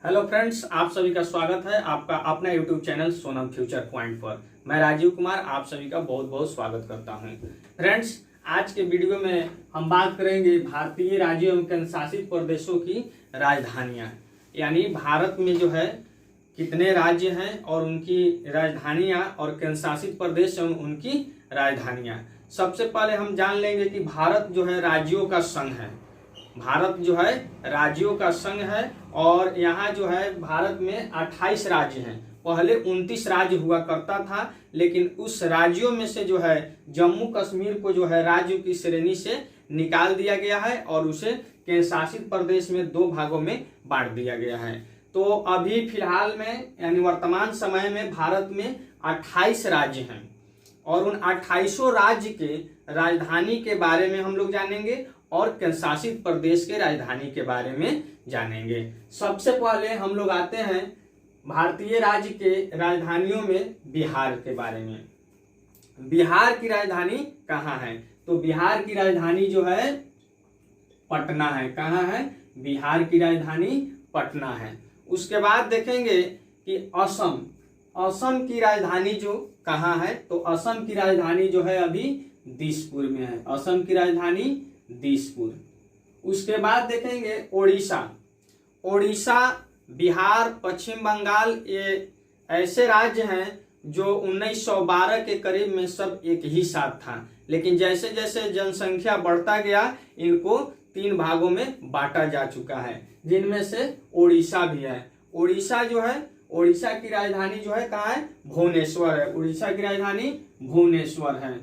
Hello friends, आप सभी का स्वागत है आपका अपना YouTube channel Sonam future point पर। मैं राजीव कुमार आप सभी का बहुत बहुत स्वागत करता हूं। फ्रेंड्स, आज के वीडियो में हम बात करेंगे भारतीय राज्यों एवं केंद्र शासित प्रदेशों की राजधानियां, यानी भारत में जो है कितने राज्य हैं और उनकी राजधानियां और केंद्र शासित प्रदेश एवं उनकी राजधानियां। सबसे पहले हम जान लेंगे कि भारत जो है राज्यों का संघ है। भारत जो है राज्यों का संघ है और यहाँ जो है भारत में 28 राज्य हैं। पहले 29 राज्य हुआ करता था, लेकिन उस राज्यों में से जो है जम्मू कश्मीर को जो है राज्यों की श्रेणी से निकाल दिया गया है और उसे केंद्र शासित प्रदेश में 2 भागों में बांट दिया गया है। तो अभी फिलहाल में यानी वर्तमान समय में भारत में 28 राज्य हैं और उन 28 राज्य के राजधानी के बारे में हम लोग जानेंगे और केंद्र शासित प्रदेश के राजधानी के बारे में जानेंगे। सबसे पहले हम लोग आते हैं भारतीय राज्य के राजधानियों में बिहार के बारे में। बिहार की राजधानी कहाँ है? तो बिहार की राजधानी जो है पटना है। कहाँ है? बिहार की राजधानी पटना है। उसके बाद देखेंगे कि असम की राजधानी जो कहाँ है? तो असम की राजधानी जो है अभी दिसपुर में है। असम की राजधानी दिसपुर। उसके बाद देखेंगे ओडिशा, बिहार, पश्चिम बंगाल, ये ऐसे राज्य हैं जो 1912 के करीब में सब एक ही साथ था, लेकिन जैसे जैसे जनसंख्या बढ़ता गया इनको 3 भागों में बांटा जा चुका है, जिनमें से ओडिशा भी है। ओडिशा जो है, ओडिशा की राजधानी जो है कहाँ है? भुवनेश्वर है। उड़ीसा की राजधानी भुवनेश्वर है।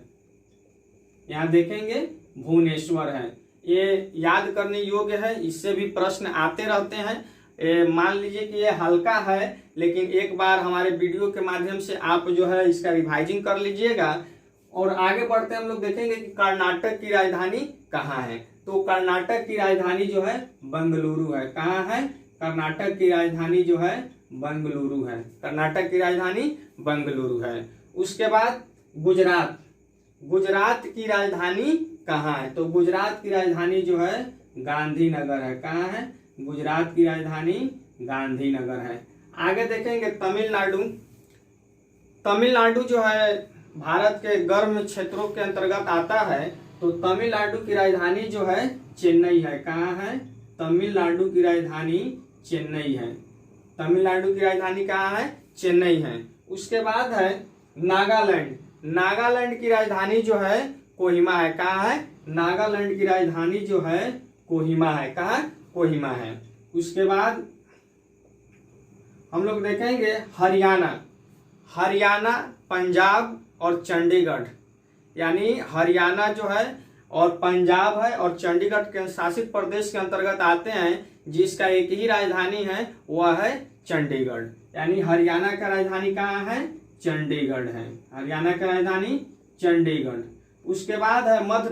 यहाँ देखेंगे भुवनेश्वर है। ये याद करने योग्य है, इससे भी प्रश्न आते रहते हैं। मान लीजिए कि ये हल्का है, लेकिन एक बार हमारे वीडियो के माध्यम से आप जो है इसका रिवाइजिंग कर लीजिएगा। और आगे बढ़ते हम लोग देखेंगे कि कर्नाटक की राजधानी कहाँ है? तो कर्नाटक की राजधानी जो है बेंगलुरु है। कहाँ है? कर्नाटक की राजधानी जो है बेंगलुरु है। कर्नाटक की राजधानी बेंगलुरु है। उसके बाद गुजरात की राजधानी कहाँ है? तो गुजरात की राजधानी जो है गांधीनगर है। कहाँ है? गुजरात की राजधानी गांधीनगर है। आगे देखेंगे तमिलनाडु जो है भारत के गर्म क्षेत्रों के अंतर्गत आता है। तो तमिलनाडु की राजधानी जो है चेन्नई है। कहाँ है? तमिलनाडु की राजधानी चेन्नई है। तमिलनाडु की राजधानी कहाँ है? चेन्नई है। उसके बाद है नागालैंड की राजधानी जो है कोहिमा है। कहाँ है? नागालैंड की राजधानी जो है कोहिमा है। कहाँ? कोहिमा है। उसके बाद हम लोग देखेंगे हरियाणा, पंजाब और चंडीगढ़, यानी हरियाणा जो है और पंजाब है और चंडीगढ़ के शासित प्रदेश के अंतर्गत आते हैं, जिसका एक ही राजधानी है, वह है चंडीगढ़। यानी हरियाणा का राजधानी कहाँ है? चंडीगढ़ है। हरियाणा का राजधानी चंडीगढ़। उसके बाद है मध्य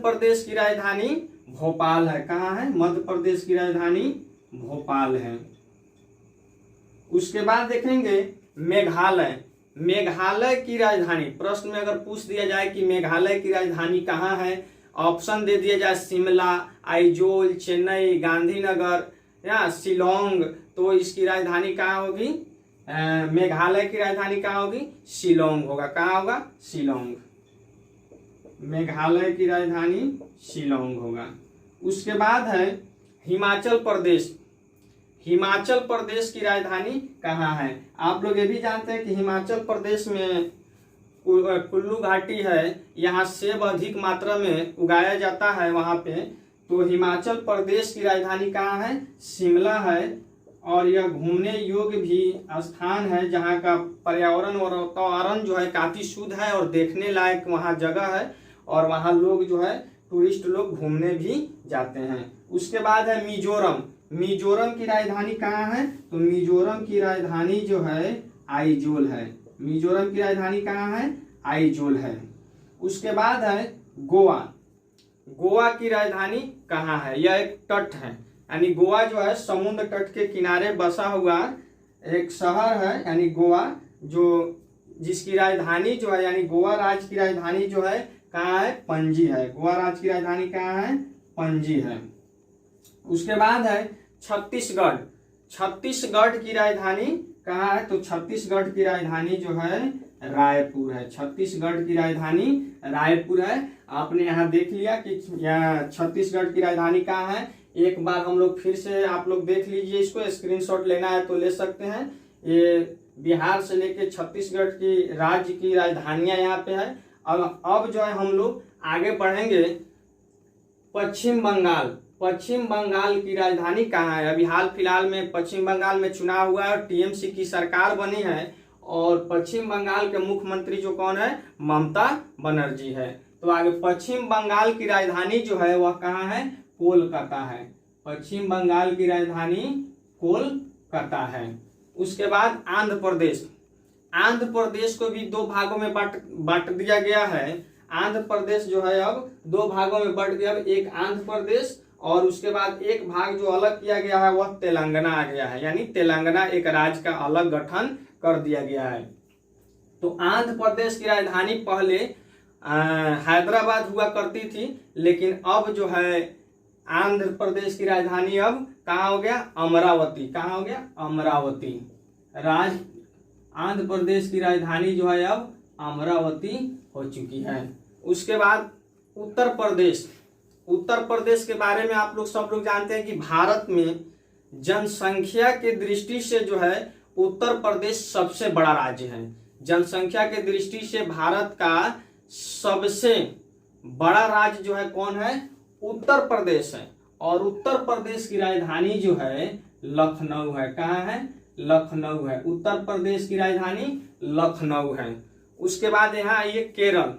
प्रदेश की राजधानी भोपाल है। कहाँ है? मध्य प्रदेश की राजधानी भोपाल है। उसके बाद देखेंगे मेघालय की राजधानी। प्रश्न में अगर पूछ दिया जाए कि मेघालय की राजधानी कहाँ है, ऑप्शन दे दिया जाए शिमला, आइजोल, चेन्नई, गांधीनगर या शिलोंग, तो इसकी राजधानी कहाँ होगी? मेघालय की राजधानी कहाँ होगी? शिलोंग होगा। कहाँ होगा? शिलोंग। मेघालय की राजधानी शिलोंग होगा। उसके बाद है हिमाचल प्रदेश की राजधानी कहाँ है? आप लोग ये भी जानते हैं कि हिमाचल प्रदेश में कुल्लू घाटी है, यहाँ सेब अधिक मात्रा में उगाया जाता है वहाँ पे। तो हिमाचल प्रदेश की राजधानी कहाँ है? शिमला है। और यह घूमने योग्य भी स्थान है, जहाँ का पर्यावरण और वातावरण जो है काफी शुद्ध है और देखने लायक वहाँ जगह है और वहाँ लोग जो है टूरिस्ट लोग घूमने भी जाते हैं। उसके बाद है मिजोरम की राजधानी कहाँ है? तो मिजोरम की राजधानी जो है आइजोल है। मिजोरम की राजधानी कहाँ है? आइजोल है। उसके बाद है गोवा की राजधानी कहाँ है? यह एक तट है, यानी गोवा जो है समुद्र तट के किनारे बसा हुआ एक शहर है, यानी गोवा, जो जिसकी राजधानी जो है, यानी गोवा राज्य की राजधानी जो है कहाँ है? पणजी है। गोवा राज्य की राजधानी कहाँ है? पणजी है। उसके बाद है छत्तीसगढ़। छत्तीसगढ़ की राजधानी कहाँ है? तो छत्तीसगढ़ की राजधानी जो है रायपुर है। छत्तीसगढ़ की राजधानी रायपुर है। आपने यहाँ देख लिया कि यहाँ छत्तीसगढ़ की राजधानी कहाँ है। एक बार हम लोग फिर से आप लोग देख लीजिए, इसको स्क्रीनशॉट लेना है तो ले सकते हैं। ये बिहार से लेके छत्तीसगढ़ की राज्य की राजधानियां यहाँ पे है। अब जो है हम लोग आगे बढ़ेंगे। पश्चिम बंगाल। पश्चिम बंगाल की राजधानी कहाँ है? अभी हाल फिलहाल में पश्चिम बंगाल में चुनाव हुआ है और टीएमसी की सरकार बनी है और पश्चिम बंगाल के मुख्यमंत्री जो कौन है? ममता बनर्जी है। तो आगे पश्चिम बंगाल की राजधानी जो है वह कहाँ है? कोलकाता है। पश्चिम बंगाल की राजधानी कोलकाता है। उसके बाद आंध्र प्रदेश। आंध्र प्रदेश को भी दो भागों में बांट दिया गया है। आंध्र प्रदेश जो है अब दो भागों में बढ़ गया। एक आंध्र प्रदेश और उसके बाद एक भाग जो अलग किया गया है वह तेलंगाना आ गया है, यानी तेलंगाना एक राज्य का अलग गठन कर दिया गया है। तो आंध्र प्रदेश की राजधानी पहले हैदराबाद हुआ करती थी, लेकिन अब जो है आंध्र प्रदेश की राजधानी अब कहाँ हो गया? अमरावती। कहाँ हो गया? अमरावती। आंध्र प्रदेश की राजधानी जो है अब अमरावती हो चुकी है। उसके बाद उत्तर प्रदेश। उत्तर प्रदेश के बारे में आप लोग सब लोग जानते हैं कि भारत में जनसंख्या के दृष्टि से जो है उत्तर प्रदेश सबसे बड़ा राज्य है। जनसंख्या के दृष्टि से भारत का सबसे बड़ा राज्य जो है कौन है? उत्तर प्रदेश है। और उत्तर प्रदेश की राजधानी जो है लखनऊ है। कहाँ है? लखनऊ है। उत्तर प्रदेश की राजधानी लखनऊ है। उसके बाद यहाँ आइए केरल।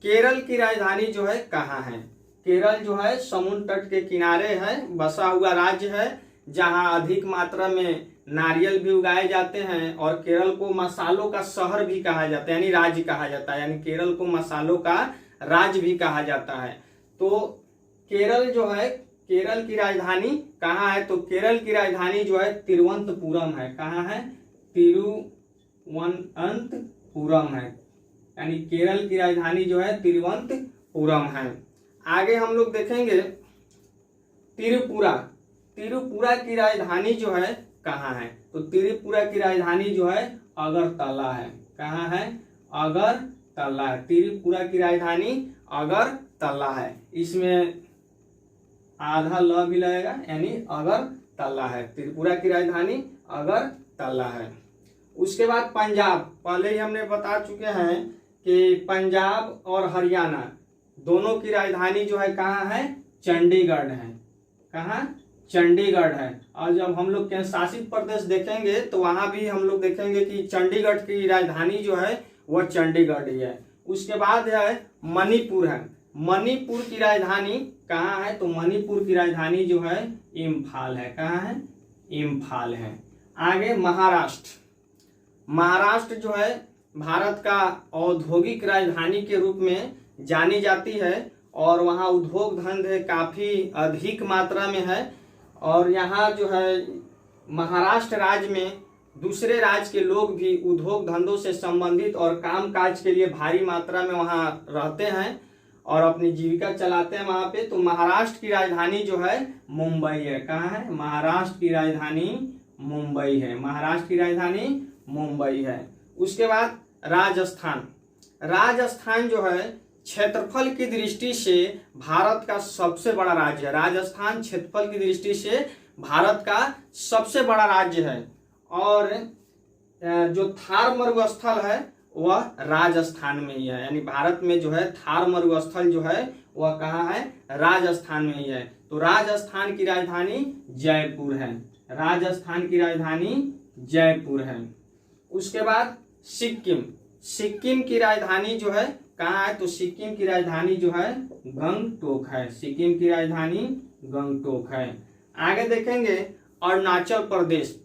केरल की राजधानी जो है कहाँ है? केरल जो है समुद्र तट के किनारे है, बसा हुआ राज्य है, जहाँ अधिक मात्रा में नारियल भी उगाए जाते हैं और केरल को मसालों का शहर भी कहा जाता है, यानी राज्य कहा जाता है, यानी केरल को मसालों का राज्य भी कहा जाता है। तो केरल जो है, केरल की राजधानी कहाँ है? तो केरल की राजधानी जो है तिरुवनंतपुरम है। कहाँ है? तिरुवनंतपुरम है, यानी केरल की राजधानी जो है तिरुवनंतपुरम है। आगे हम लोग देखेंगे त्रिपुरा। त्रिपुरा की राजधानी जो है कहाँ है? तो त्रिपुरा की राजधानी जो है अगरतला है। कहाँ है? अगरतला है। त्रिपुरा की राजधानी अगरतला है। इसमें आधा ल भी लगेगा, यानी अगरतला है। त्रिपुरा की राजधानी अगरतला है। उसके बाद पंजाब। पहले ही हमने बता चुके हैं कि पंजाब और हरियाणा दोनों की राजधानी जो है कहाँ है? चंडीगढ़ है। कहाँ? चंडीगढ़ है। और जब हम लोग केंद्र शासित प्रदेश देखेंगे तो वहां भी हम लोग देखेंगे कि चंडीगढ़ की राजधानी जो है वह चंडीगढ़ ही है। उसके बाद है मणिपुर है। मणिपुर की राजधानी कहाँ है? तो मणिपुर की राजधानी जो है इम्फाल है। कहाँ है? इम्फाल है। आगे महाराष्ट्र। महाराष्ट्र जो है भारत का औद्योगिक राजधानी के रूप में जानी जाती है और वहाँ उद्योग धंधे काफी अधिक मात्रा में है। और यहाँ जो है महाराष्ट्र राज्य में दूसरे राज्य के लोग भी उद्योग धंधों से संबंधित और काम काज के लिए भारी मात्रा में वहाँ रहते हैं और अपनी जीविका चलाते हैं वहाँ पे। तो महाराष्ट्र की राजधानी जो है मुंबई है। कहाँ है? महाराष्ट्र की राजधानी मुंबई है। महाराष्ट्र की राजधानी मुंबई है। उसके बाद राजस्थान। राजस्थान जो है क्षेत्रफल की दृष्टि से भारत का सबसे बड़ा राज्य है। राजस्थान क्षेत्रफल की दृष्टि से भारत का सबसे बड़ा राज्य है और जो थार मरुस्थल है वह राजस्थान में ही है, यानी भारत में जो है थार मरुस्थल जो है वह कहाँ है? राजस्थान में ही है। तो राजस्थान की राजधानी जयपुर है। राजस्थान की राजधानी जयपुर है। उसके बाद सिक्किम। सिक्किम की राजधानी जो है कहाँ है? तो सिक्किम की राजधानी जो है गंगटोक है। सिक्किम की राजधानी गंगटोक है। आगे देखेंगे अरुणाचल प्रदेश।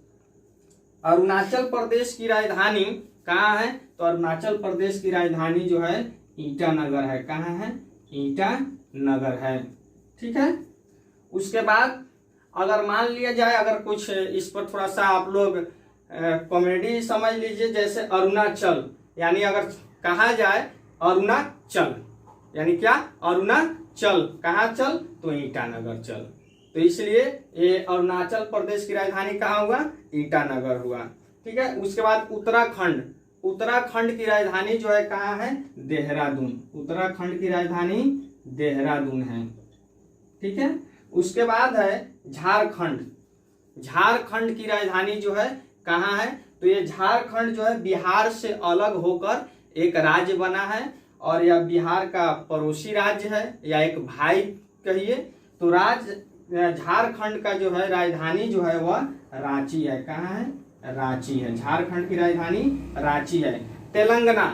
अरुणाचल प्रदेश की राजधानी कहाँ है? तो अरुणाचल प्रदेश की राजधानी जो है ईटानगर है। कहाँ है? ईटानगर है। ठीक है। उसके बाद अगर मान लिया जाए, अगर कुछ इस पर थोड़ा सा आप लोग कॉमेडी समझ लीजिए, जैसे अरुणाचल, यानी अगर कहा जाए अरुणाचल, यानी क्या? अरुणाचल कहाँ चल? तो ईटानगर चल। तो इसलिए ये अरुणाचल प्रदेश की राजधानी कहाँ हुआ, ईटानगर हुआ। ठीक है, उसके बाद उत्तराखंड, उत्तराखंड की राजधानी जो है कहाँ है, देहरादून। उत्तराखंड की राजधानी देहरादून है। ठीक है, उसके बाद है झारखंड। झारखंड की राजधानी जो है कहाँ है, तो ये झारखंड जो है बिहार से अलग होकर एक राज्य बना है और यह बिहार का पड़ोसी राज्य है या एक भाई कहिए। तो झारखंड का जो है राजधानी जो है वह रांची है। कहाँ है, रांची है। झारखंड की राजधानी रांची है। तेलंगाना,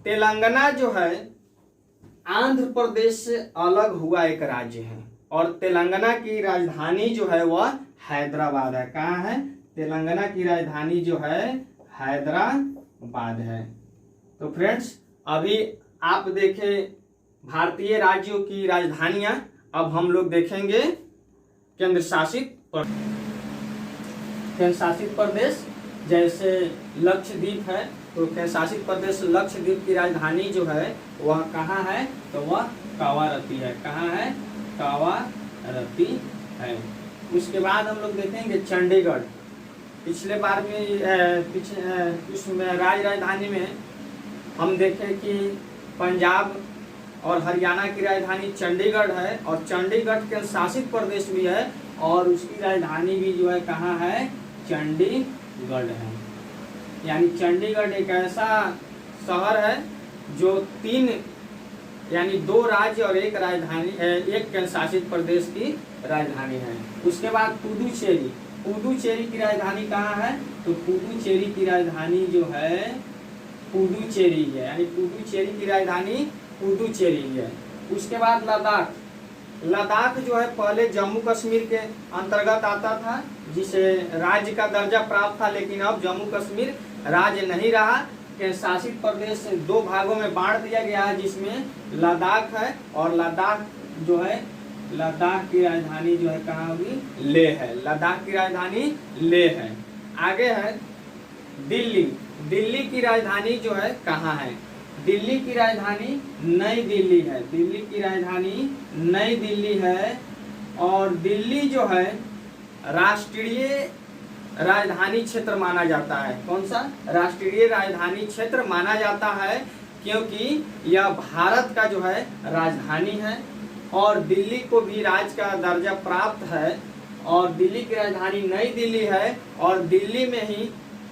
तेलंगाना जो है आंध्र प्रदेश से अलग हुआ एक राज्य है और तेलंगाना की राजधानी जो है वह हैदराबाद है। कहाँ है, तेलंगाना की राजधानी जो है हैदराबाद है। तो फ्रेंड्स अभी आप देखें भारतीय राज्यों की राजधानियां, अब हम लोग देखेंगे केंद्र शासित प्रदेश। जैसे लक्षद्वीप है, तो केंद्र शासित प्रदेश लक्षद्वीप की राजधानी जो है वह कहाँ है, तो वह कावारती है। कहाँ है, कावारती है। उसके बाद हम लोग देखेंगे चंडीगढ़। पिछले बार में इसमें राजधानी में हम देखें कि पंजाब और हरियाणा की राजधानी चंडीगढ़ है और चंडीगढ़ के शासित प्रदेश भी है और उसकी राजधानी भी जो है कहाँ है, चंडीगढ़ है। यानी चंडीगढ़ एक ऐसा शहर है जो 3 यानी 2 राज्य और एक राजधानी, एक केंद्र शासित प्रदेश की राजधानी है। उसके बाद पुडुचेरी, पुडुचेरी की राजधानी कहाँ है, तो पुडुचेरी की राजधानी जो है पुडुचेरी है। यानी पुडुचेरी की राजधानी पुडुचेरी है। उसके बाद लद्दाख, लद्दाख जो है पहले जम्मू कश्मीर के अंतर्गत आता था जिसे राज्य का दर्जा प्राप्त था, लेकिन अब जम्मू कश्मीर राज्य नहीं रहा। के शासित प्रदेश 2 भागों में बांट दिया गया है जिसमें लद्दाख है और लद्दाख जो है, लद्दाख की राजधानी जो है कहाँ होगी, लेह है। लद्दाख की राजधानी लेह है। आगे है दिल्ली, दिल्ली की राजधानी जो है कहाँ है, दिल्ली की राजधानी नई दिल्ली है। दिल्ली की राजधानी नई दिल्ली है और दिल्ली जो है राष्ट्रीय राजधानी क्षेत्र माना जाता है। कौन सा, राष्ट्रीय राजधानी क्षेत्र माना जाता है क्योंकि यह भारत का जो है राजधानी है और दिल्ली को भी राज्य का दर्जा प्राप्त है और दिल्ली की राजधानी नई दिल्ली है और दिल्ली में ही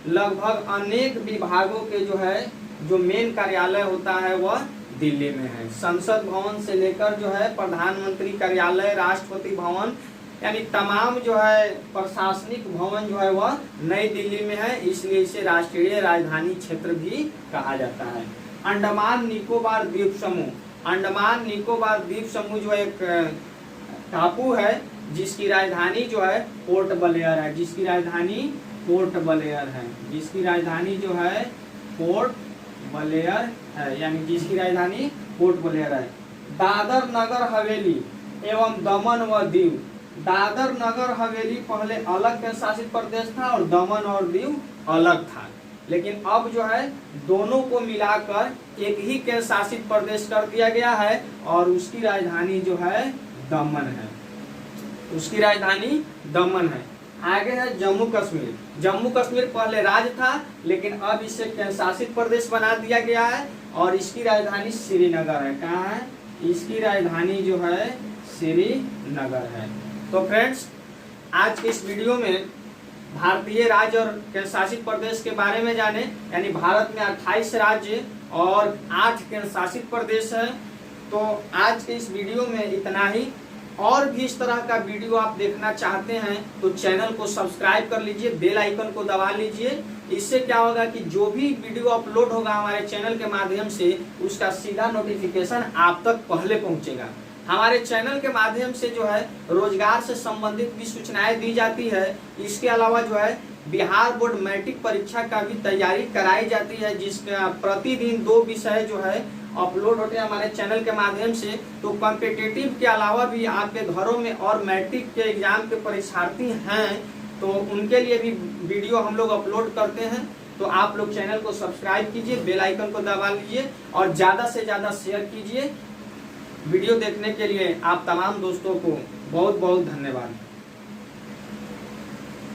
लगभग अनेक विभागों के जो है जो मेन कार्यालय होता है वह दिल्ली में है। संसद भवन से लेकर जो है प्रधानमंत्री कार्यालय, राष्ट्रपति भवन, यानी तमाम जो है प्रशासनिक भवन जो है वह नई दिल्ली में है, इसलिए इसे राष्ट्रीय राजधानी क्षेत्र भी कहा जाता है। अंडमान निकोबार द्वीप समूह, अंडमान निकोबार द्वीप समूह जो एक टापू है जिसकी राजधानी जो है पोर्ट ब्लेयर है। जिसकी राजधानी पोर्ट ब्लेयर है, जिसकी राजधानी जो है पोर्ट ब्लेयर है, यानी जिसकी राजधानी पोर्ट ब्लेयर है। दादर नगर हवेली एवं दमन व दीव, दादर नगर हवेली पहले अलग केंद्र शासित प्रदेश था और दमन और दीव अलग था, लेकिन अब जो है दोनों को मिलाकर एक ही केंद्र शासित प्रदेश कर दिया गया है और उसकी राजधानी जो है दमन है, उसकी राजधानी दमन है। आगे है जम्मू कश्मीर, जम्मू कश्मीर पहले राज्य था लेकिन अब इसे केंद्र शासित प्रदेश बना दिया गया है और इसकी राजधानी श्रीनगर है। कहाँ है, इसकी राजधानी जो है श्रीनगर है। तो फ्रेंड्स आज के इस वीडियो में भारतीय राज्य और केंद्र शासित प्रदेश के बारे में जाने, यानी भारत में 28 राज्य और 8 केंद्र शासित प्रदेश है। तो आज के इस वीडियो में इतना ही। और भी इस तरह का वीडियो आप देखना चाहते हैं तो चैनल को सब्सक्राइब कर लीजिए, बेल आइकन को दबा लीजिए। इससे क्या होगा कि जो भी वीडियो अपलोड होगा हमारे चैनल के माध्यम से उसका सीधा नोटिफिकेशन आप तक पहले पहुंचेगा। हमारे चैनल के माध्यम से जो है रोजगार से संबंधित भी सूचनाएं दी जाती है। इसके अलावा जो है बिहार बोर्ड मैट्रिक परीक्षा का भी तैयारी कराई जाती है, जिसका प्रतिदिन 2 विषय जो है अपलोड होते हैं हमारे चैनल के माध्यम से। तो कॉम्पिटिटिव के अलावा भी आपके घरों में और मैट्रिक के एग्जाम के परीक्षार्थी हैं तो उनके लिए भी वीडियो हम लोग अपलोड करते हैं। तो आप लोग चैनल को सब्सक्राइब कीजिए, बेल आइकन को दबा लीजिए और ज़्यादा से ज़्यादा शेयर कीजिए। वीडियो देखने के लिए आप तमाम दोस्तों को बहुत बहुत धन्यवाद।